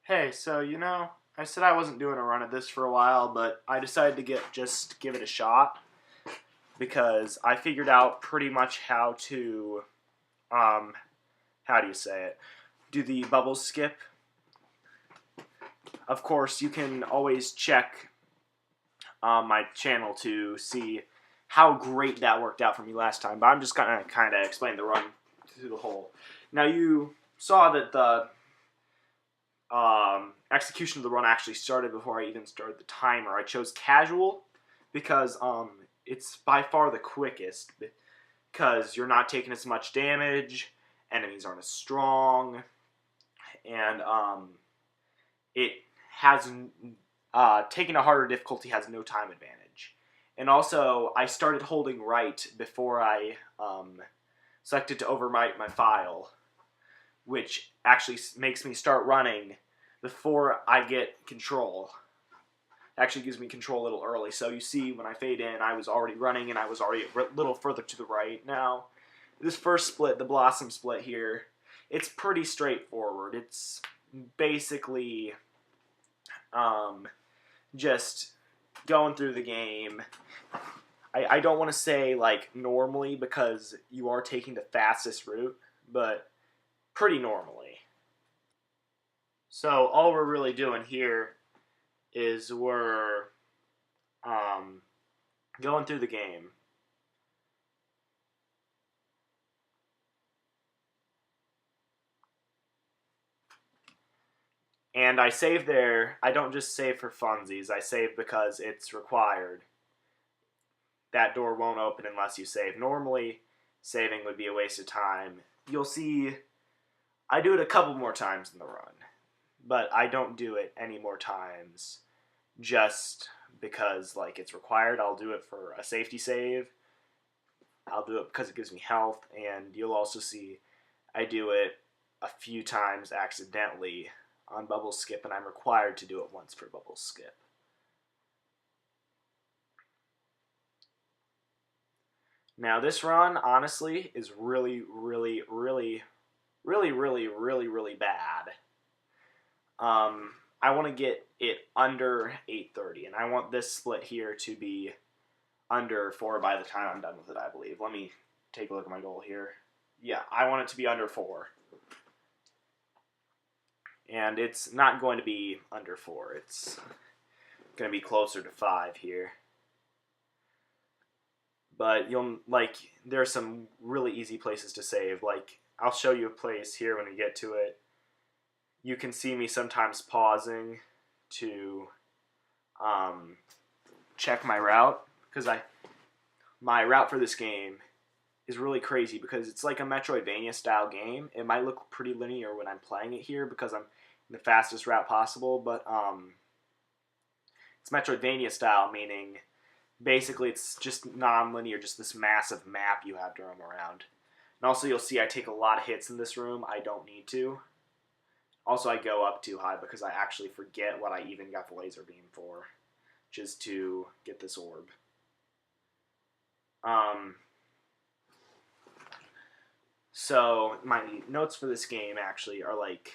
Hey, so I said I wasn't doing a run at this for a while, but I decided to just give it a shot because I figured out pretty much how to um how do you say it? Do the bubble skip. Of course, you can always check my channel to see how great that worked out for me last time, but I'm just gonna kind of explain the run to the whole. Now you saw that the execution of the run actually started before I even started the timer. I chose casual because it's by far the quickest because you're not taking as much damage, enemies aren't as strong, and it has taking a harder difficulty has no time advantage. And also, I started holding right before I selected to overwrite my file, which actually makes me start running before I get control. Actually gives me control a little early. So you see when I fade in, I was already running and I was already a little further to the right. Now, this first split, the Blossom split here, it's pretty straightforward. It's basically just going through the game. I don't want to say like normally because you are taking the fastest route, but pretty normally. So all we're really doing here is we're um, going through the game. And I save there. I don't just save for funsies. I save because it's required. That door won't open unless you save. Normally, saving would be a waste of time. You'll see I do it a couple more times in the run, but I don't do it any more times just because like it's required. I'll do it for a safety save. I'll do it because it gives me health, and you'll also see I do it a few times accidentally on bubble skip, and I'm required to do it once for bubble skip. Now this run, honestly, is really, really, really, really, really, really, really bad. I want to get it under 830, and I want this split here to be under 4 by the time I'm done with it, I believe. Let me take a look at my goal here. Yeah, I want it to be under 4. And it's not going to be under 4. It's going to be closer to 5 here. But there are some really easy places to save. Like, I'll show you a place here when we get to it. You can see me sometimes pausing to check my route, because my route for this game is really crazy because it's like a Metroidvania style game. It might look pretty linear when I'm playing it here because I'm in the fastest route possible, but it's Metroidvania style, meaning basically it's just non-linear, just this massive map you have to roam around. And also you'll see I take a lot of hits in this room. I don't need to. Also, I go up too high because I actually forget what I even got the laser beam for, which is to get this orb. So my notes for this game actually are like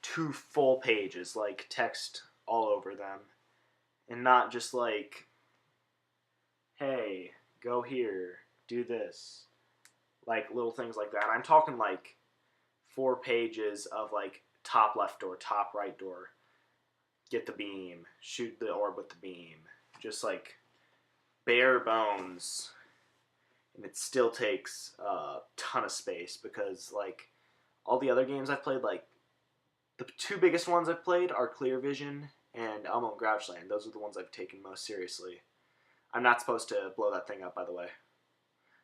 2 full pages, like text all over them, and not just like, hey, go here, do this, like little things like that. I'm talking like 4 pages of like top left door, top right door, get the beam, shoot the orb with the beam, just like bare bones. And it still takes a ton of space because like all the other games I've played, like the 2 biggest ones I've played are Clear Vision and Elmo and Grouchland. Those are the ones I've taken most seriously. I'm not supposed to blow that thing up, by the way.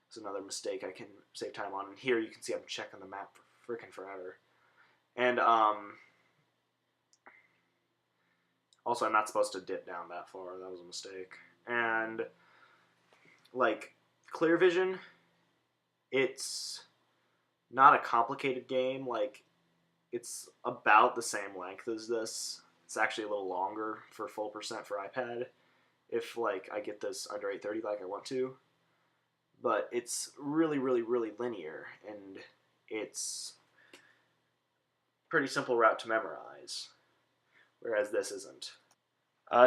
It's another mistake I can save time on. And here you can see I'm checking the map for freaking forever. And also I'm not supposed to dip down that far. That was a mistake. And like Clear Vision, it's not a complicated game. Like, it's about the same length as this. It's actually a little longer for full percent for iPad if like I get this under 830 like I want to. But it's really, really, really linear, and it's pretty simple route to memorize, whereas this isn't.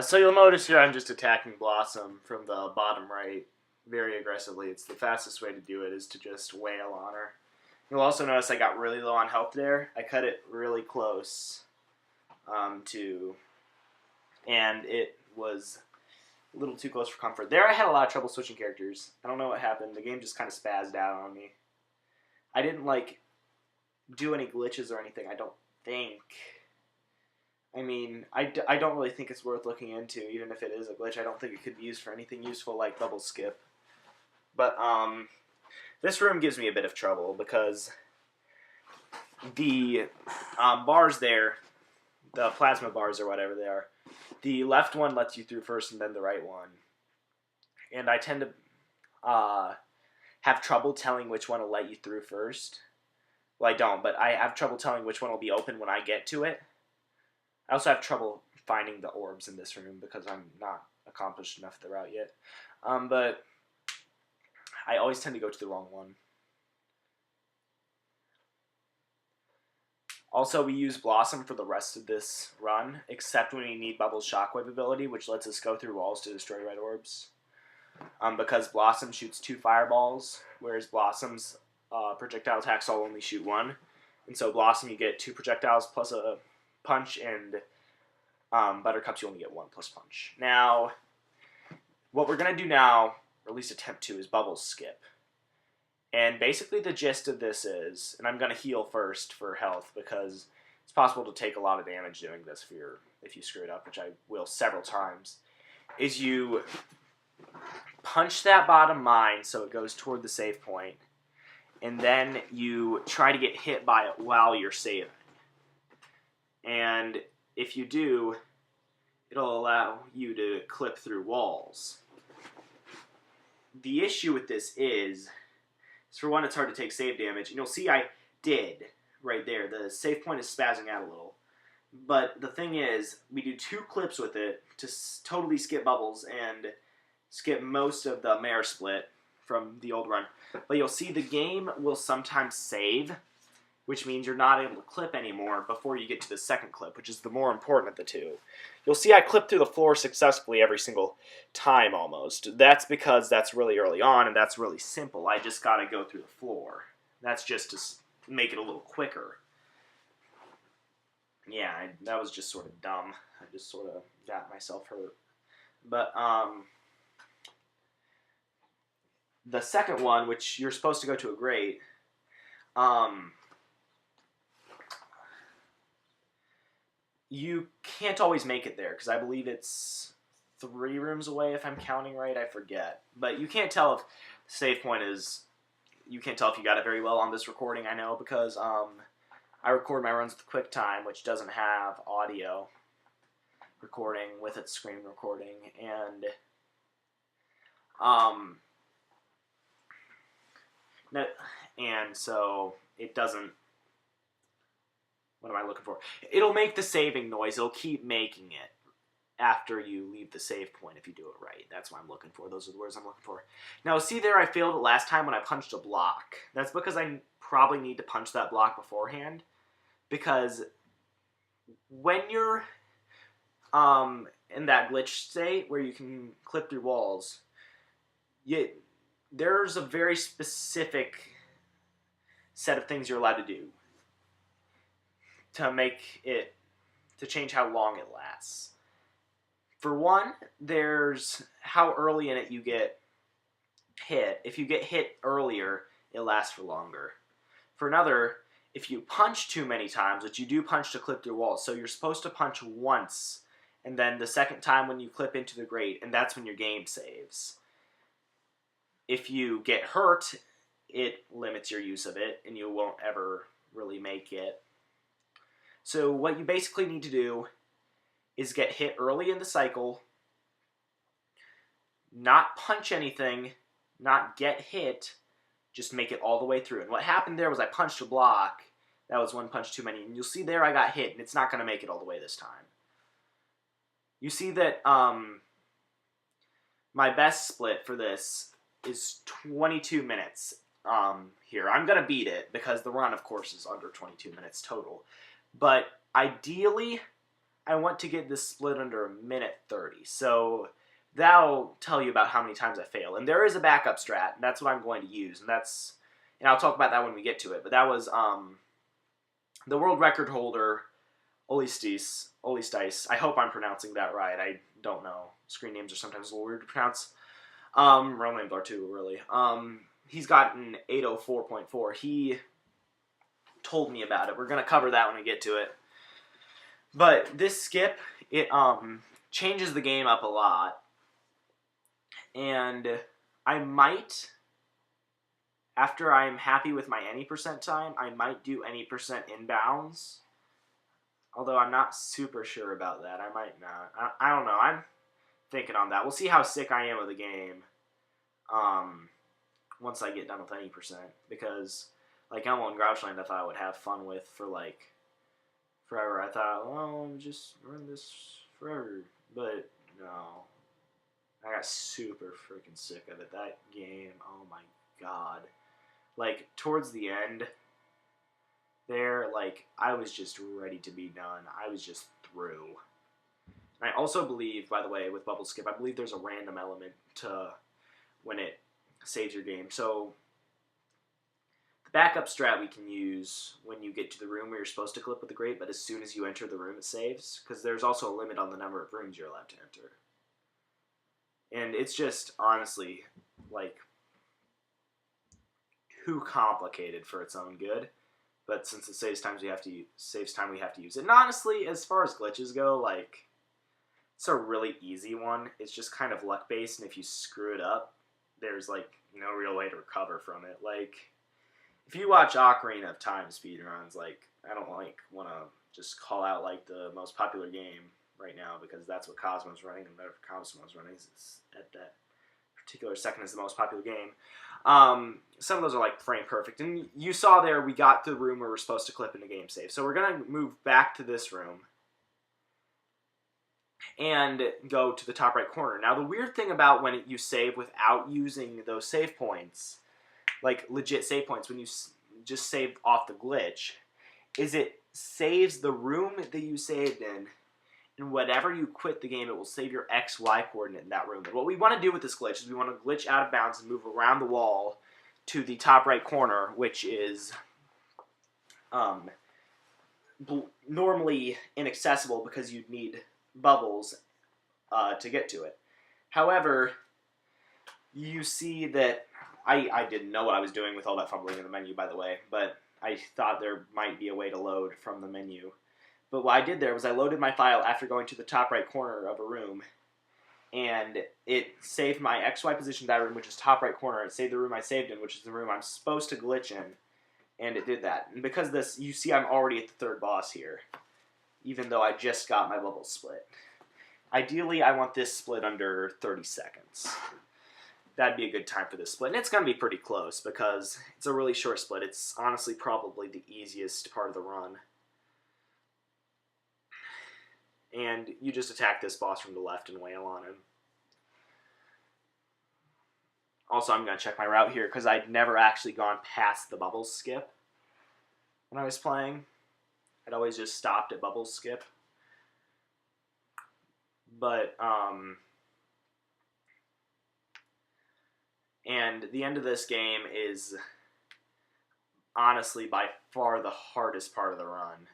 So you'll notice here I'm just attacking Blossom from the bottom right very aggressively. It's the fastest way to do it is to just wail on her. You'll also notice I got really low on health there. I cut it really close and it was a little too close for comfort. There I had a lot of trouble switching characters. I don't know what happened. The game just kind of spazzed out on me. I didn't do any glitches or anything, I don't think. I mean, I don't really think it's worth looking into, even if it is a glitch. I don't think it could be used for anything useful like bubble skip. But, this room gives me a bit of trouble because the bars there, the plasma bars or whatever they are, the left one lets you through first and then the right one. And I tend to have trouble telling which one will let you through first. Well, I don't, but I have trouble telling which one will be open when I get to it. I also have trouble finding the orbs in this room because I'm not accomplished enough of the route yet. But I always tend to go to the wrong one. Also, we use Blossom for the rest of this run, except when we need Bubble's Shockwave ability, which lets us go through walls to destroy red orbs. Because Blossom shoots 2 fireballs, whereas Blossom's projectile attacks all only shoot 1. And so Blossom, you get 2 projectiles plus a punch, and Buttercups, you only get 1 plus punch. Now, what we're going to do now, or at least attempt to, is Bubbles Skip. And basically the gist of this is, and I'm going to heal first for health, because it's possible to take a lot of damage doing this if you screw it up, which I will several times, is you punch that bottom mine so it goes toward the save point, and then you try to get hit by it while you're saving. And if you do, it'll allow you to clip through walls. The issue with this is for one, it's hard to take save damage. And you'll see I did right there. The save point is spazzing out a little. But the thing is, we do 2 clips with it to totally skip Bubbles and skip most of the mare split from the old run. But you'll see the game will sometimes save, which means you're not able to clip anymore before you get to the second clip, which is the more important of the 2. You'll see I clip through the floor successfully every single time almost. That's because that's really early on, and that's really simple. I just got to go through the floor. That's just to make it a little quicker. Yeah, that was just sort of dumb. I just sort of got myself hurt. But, the second one, which you're supposed to go to a grate, you can't always make it there, because I believe it's 3 rooms away, if I'm counting right, I forget. But you can't tell if the save point is, you can't tell if you got it very well on this recording, I know, because I record my runs with QuickTime, which doesn't have audio recording with its screen recording, and so it doesn't, what am I looking for? It'll make the saving noise. It'll keep making it after you leave the save point if you do it right. That's what I'm looking for. Those are the words I'm looking for. Now, see there I failed it last time when I punched a block. That's because I probably need to punch that block beforehand. Because when you're in that glitch state where you can clip through walls, there's a very specific set of things you're allowed to do to change how long it lasts. For one, there's how early in it you get hit. If you get hit earlier, it lasts for longer. For another, if you punch too many times, which you do punch to clip through walls, so you're supposed to punch once, and then the second time when you clip into the grate, and that's when your game saves. If you get hurt, it limits your use of it, and you won't ever really make it. So what you basically need to do is get hit early in the cycle, not punch anything, not get hit, just make it all the way through. And what happened there was I punched a block. That was 1 punch too many. And you'll see there I got hit, and it's not going to make it all the way this time. You see that my best split for this is 22 minutes here. I'm going to beat it because the run, of course, is under 22 minutes total. But ideally, I want to get this split under a minute 30. So that'll tell you about how many times I fail. And there is a backup strat, and that's what I'm going to use. And I'll talk about that when we get to it. But that was the world record holder, Olistis. I hope I'm pronouncing that right. I don't know. Screen names are sometimes a little weird to pronounce. Real names are too, really. He's gotten 804.4. He told me about it. We're going to cover that when we get to it. But this skip, it changes the game up a lot. And I might, after I'm happy with my any percent time, I might do any percent inbounds. Although I'm not super sure about that. I might not. I don't know. I'm thinking on that. We'll see how sick I am with the game once I get done with any percent. Because, like Elmo and Grouchland, I thought I would have fun with for, like, forever. I thought, well, just run this forever. But, no. I got super freaking sick of it. That game, oh my god. Like, towards the end there, like, I was just ready to be done. I was just through. And I also believe, by the way, with Bubble Skip, I believe there's a random element to when it saves your game. So, the backup strat we can use when you get to the room where you're supposed to clip with the grate, but as soon as you enter the room, it saves. Because there's also a limit on the number of rooms you're allowed to enter. And it's just, honestly, like, too complicated for its own good. But since it saves time, we have to use it. And honestly, as far as glitches go, like, it's a really easy one. It's just kind of luck-based, and if you screw it up, there's, like, no real way to recover from it. Like, if you watch Ocarina of Time speedruns, like, I don't, like, want to just call out, like, the most popular game right now, because that's what Cosmo's running, and whatever Cosmo's running is at that particular second is the most popular game. Some of those are like frame perfect, and you saw there we got to the room where we're supposed to clip into game save. So we're gonna move back to this room and go to the top right corner. Now the weird thing about when you save without using those save points, like legit save points, when you just save off the glitch, is it saves the room that you saved in. And whenever you quit the game, it will save your XY coordinate in that room. And what we want to do with this glitch is we want to glitch out of bounds and move around the wall to the top right corner, which is normally inaccessible because you'd need bubbles to get to it. However, you see that I didn't know what I was doing with all that fumbling in the menu, by the way, but I thought there might be a way to load from the menu. But what I did there was I loaded my file after going to the top right corner of a room, and it saved my XY position in that room, which is top right corner. It saved the room I saved in, which is the room I'm supposed to glitch in, and it did that. And because this, you see I'm already at the third boss here, even though I just got my bubble split. Ideally, I want this split under 30 seconds. That'd be a good time for this split, and it's going to be pretty close because it's a really short split. It's honestly probably the easiest part of the run. And you just attack this boss from the left and wail on him. Also, I'm going to check my route here because I'd never actually gone past the bubbles skip when I was playing. I'd always just stopped at bubbles skip. But, and the end of this game is honestly by far the hardest part of the run.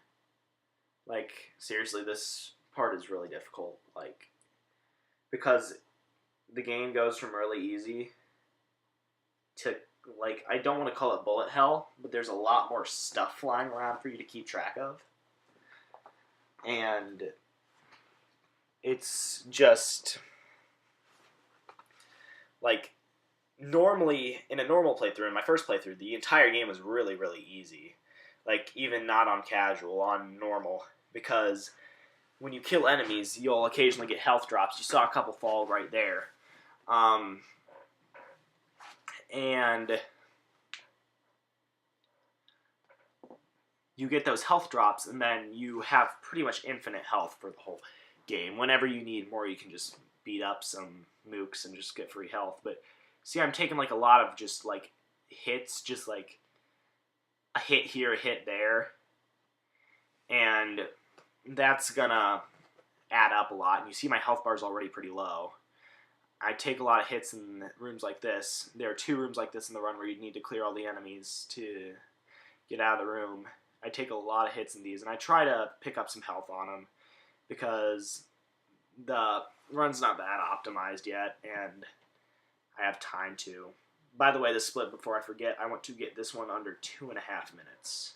Like, seriously, this part is really difficult, like, because the game goes from really easy to, like, I don't want to call it bullet hell, but there's a lot more stuff flying around for you to keep track of. And it's just, like, normally, in a normal playthrough, in my first playthrough, the entire game was really, really easy. Like, even not on casual, on normal, because when you kill enemies, you'll occasionally get health drops. You saw a couple fall right there. And you get those health drops, and then you have pretty much infinite health for the whole game. Whenever you need more, you can just beat up some mooks and just get free health. But see, I'm taking like a lot of just like hits, just like a hit here, a hit there. And that's gonna add up a lot. And you see my health bar is already pretty low. I take a lot of hits in rooms like this. There are 2 rooms like this in the run where you need to clear all the enemies to get out of the room. I take a lot of hits in these, and I try to pick up some health on them because the run's not that optimized yet, and I have time to. By the way, the split, before I forget, I want to get this one under 2.5 minutes.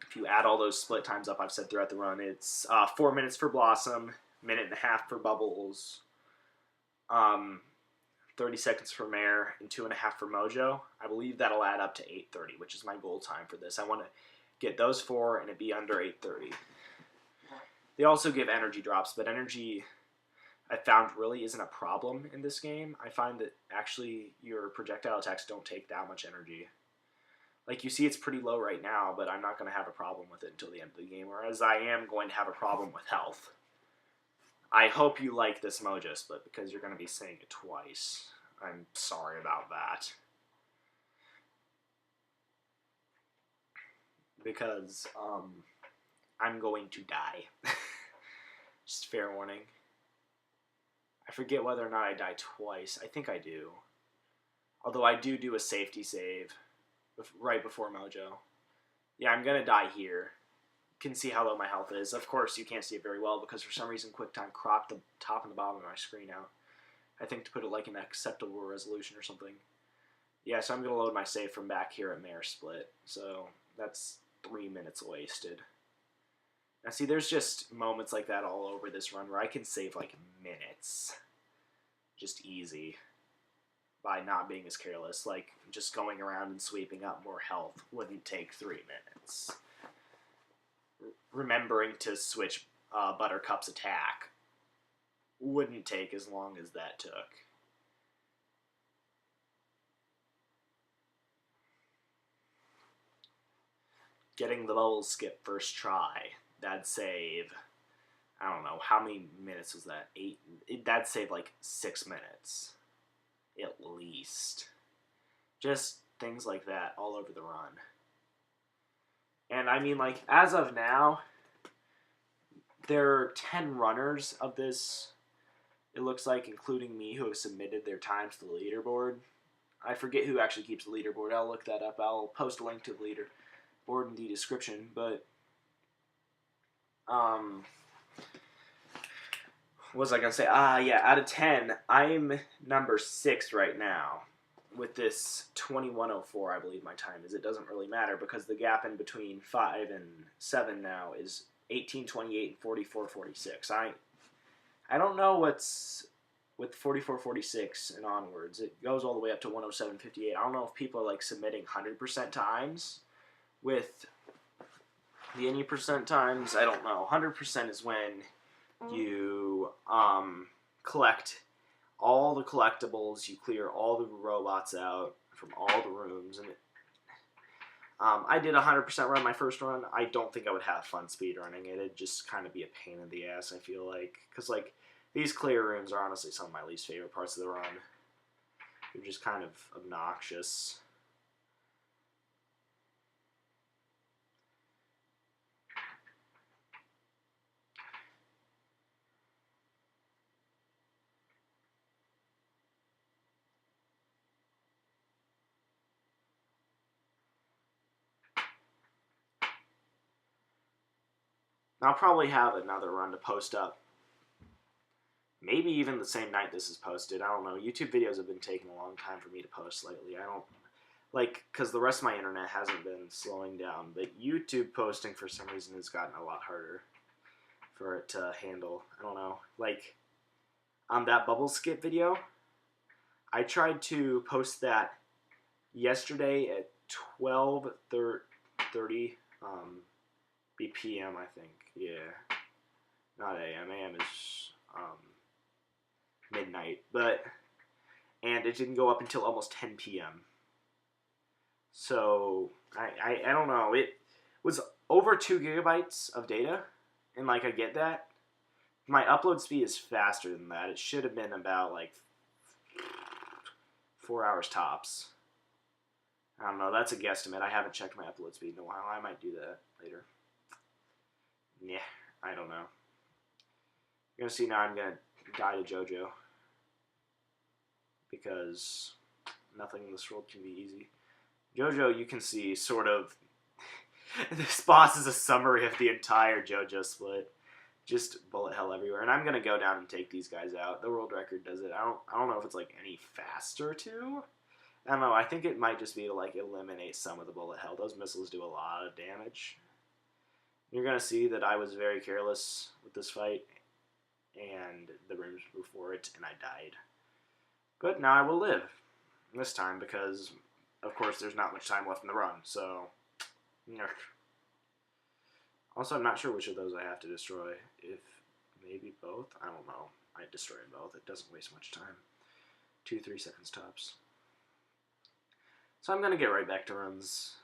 If you add all those split times up I've said throughout the run, it's 4 minutes for Blossom, 1.5 for Bubbles, 30 seconds for Mare, and 2.5 for Mojo. I believe that'll add up to 8:30, which is my goal time for this. I want to get those 4 and it be under 8:30. They also give energy drops, but energy I found really isn't a problem in this game. I find that actually your projectile attacks don't take that much energy. Like, you see it's pretty low right now, but I'm not going to have a problem with it until the end of the game, whereas I am going to have a problem with health. I hope you like this Mojo split, because you're going to be saying it twice. I'm sorry about that. Because, I'm going to die. Just fair warning. I forget whether or not I die twice. I think I do. Although I do a safety save right before Mojo. Yeah, I'm going to die here. You can see how low my health is. Of course, you can't see it very well because for some reason QuickTime cropped the top and the bottom of my screen out. I think to put it like an acceptable resolution or something. Yeah, so I'm going to load my save from back here at Mare Split. So that's 3 minutes wasted. Now see, there's just moments like that all over this run where I can save like minutes. Just easy. By not being as careless. Like, just going around and sweeping up more health wouldn't take 3 minutes. Remembering to switch Buttercup's attack wouldn't take as long as that took. Getting the bubble skip first try. That'd save, I don't know, how many minutes was that? 8? That'd save like 6 minutes. At least. Just things like that all over the run. And I mean, like, as of now, there are 10 runners of this, it looks like, including me, who have submitted their times to the leaderboard. I forget who actually keeps the leaderboard. I'll look that up. I'll post a link to the leaderboard in the description. But, what was I going to say? Yeah, out of 10, I'm number 6 right now with this 21:04, I believe my time is. It doesn't really matter because the gap in between 5 and 7 now is 18:28 and 44:46. I don't know what's with 44:46 and onwards. It goes all the way up to 107:58. I don't know if people are like submitting 100% times with the any percent times. I don't know. 100% is when you collect all the collectibles, you clear all the robots out from all the rooms, and I did 100% run my first run. I don't think I would have fun speedrunning it. It'd just kind of be a pain in the ass, I feel like. Because, like, these clear rooms are honestly some of my least favorite parts of the run. They're just kind of obnoxious. I'll probably have another run to post up. Maybe even the same night this is posted. I don't know. YouTube videos have been taking a long time for me to post lately. I don't, like, because the rest of my internet hasn't been slowing down. But YouTube posting, for some reason, has gotten a lot harder for it to handle. I don't know. Like, on that bubble skip video, I tried to post that yesterday at 12:30 p.m., I think. Yeah. Not a.m. a.m. is midnight. And it didn't go up until almost 10 p.m. So, I don't know. It was over 2 gigabytes of data. And, like, I get that. My upload speed is faster than that. It should have been about, like, 4 hours tops. I don't know. That's a guesstimate. I haven't checked my upload speed in a while. I might do that later. Yeah, I don't know. You're going to see now I'm going to die to JoJo. Because nothing in this world can be easy. JoJo, you can see, sort of... this boss is a summary of the entire JoJo split. Just bullet hell everywhere. And I'm going to go down and take these guys out. The world record does it. I don't know if it's, like, any faster to... I don't know, I think it might just be to, like, eliminate some of the bullet hell. Those missiles do a lot of damage. You're going to see that I was very careless with this fight, and the rooms before it, and I died. But now I will live, this time, because, of course, there's not much time left in the run, so... Also, I'm not sure which of those I have to destroy. If maybe both? I don't know. I destroy them both. It doesn't waste much time. 2-3 seconds tops. So I'm going to get right back to runs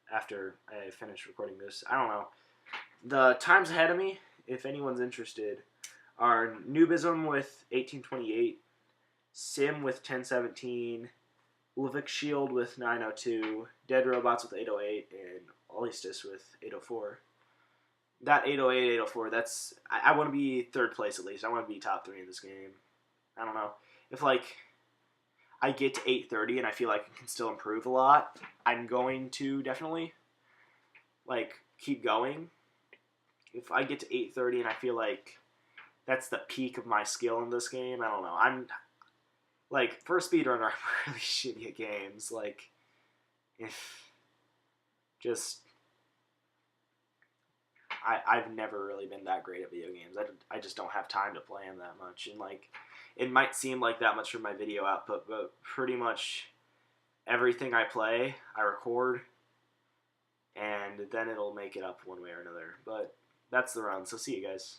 after I finish recording this. I don't know. The times ahead of me, if anyone's interested, are Noobism with 1828, Sim with 1017, Ulvik Shield with 902, Dead Robots with 808, and Olistus with 804. That 808, 804, that's... I want to be third place at least. I want to be top 3 in this game. I don't know. If, like... I get to 830 and I feel like I can still improve a lot, I'm going to definitely, like, keep going. If I get to 830 and I feel like that's the peak of my skill in this game, I don't know. I'm, like, for a speedrunner, I'm really shitty at games. Like, I've never really been that great at video games. I just don't have time to play them that much. And, like, it might seem like that much for my video output, but pretty much everything I play, I record, and then it'll make it up one way or another. But that's the run, so see you guys.